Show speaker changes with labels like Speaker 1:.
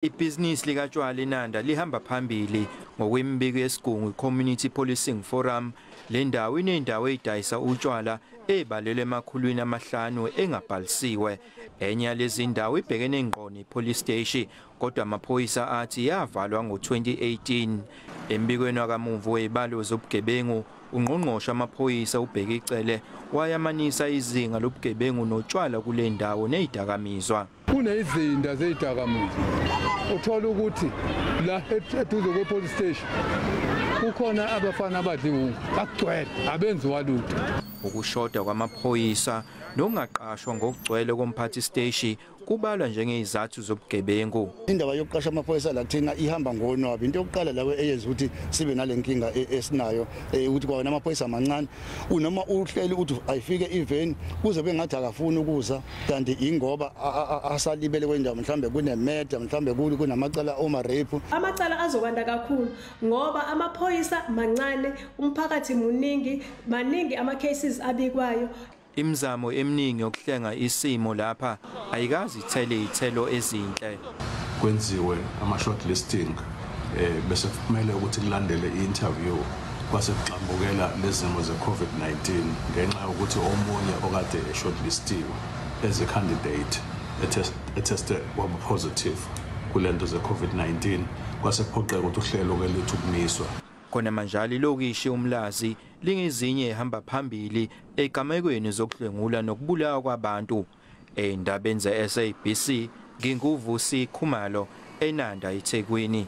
Speaker 1: Ibhizinisi likatshwala iNanda lihamba phambili ngokwemibiko yesigungu Community Policing Forum. Le ndawo inendawo edayisa utshwala ebalelwe emakhulwini amahlanu engabhalisiwe. Enye yalezi ndawo ibhekene ngqo nepolice station, kodwa amaphoyisa athi yavalwa ngo-2018. Embikweni wakamumva wezibalo zobugebengu, ungqongqoshe amaphoyisa ubheka icele wayamanisa izinga lobugebengu notshwala kule ndawo nezidakamizwa.
Speaker 2: Kunezinda zeZakhamuzi uthola ukuthi la eduze kwepolice station kukhona abafana abadliwungu akugcwele abenziwa lutho.
Speaker 1: Ukushoda kwamaphoyisa nongaqashwa ngokugcwele komphathi station kubalwa njengezizathu zobugebengu.
Speaker 3: Indaba yokuqasha amaphoyisa la kuthina ihamba ngonwabi. Into yokuqala lawe eyenza ukuthi sibe nalenkinga esinayo ukuthi kwawo namaphoyisa amancane unoma uhleli uthi ayifike eveni kuze bengathi akafuni ukuza, kanti ingoba asalibele kwendawo mhlambe kunemeda mhlambe kunamacala oma rape.
Speaker 4: Amacala azokwanda kakhulu ngoba amaphoyisa mancane, umphakathi maningi ama cases abikwayo.
Speaker 1: Imizamo eminingi yokuhlenga isimo lapha ayikazi ithele izithelo ezinhle.
Speaker 5: Kwenziwe ama-shortlisting bese kumele ukuthi kulandele i-interview kwase kuxambukela lezimo ze-COVID-19 ngenxa yokuthi omunye okade e-shortlistiwe as a candidate eteste waba positive kulento ze-COVID-19 kwase kuphoqeka ukuthi uhlelo-ke lethu kumiswa.
Speaker 1: Khona manje lelilokishi umlazi lingezinye ehamba phambili egamekweni zokudlwengula nokubulawa kwabantu. Endabeni ze-SABC nginguvusi Khumalo eNanda eThekwini.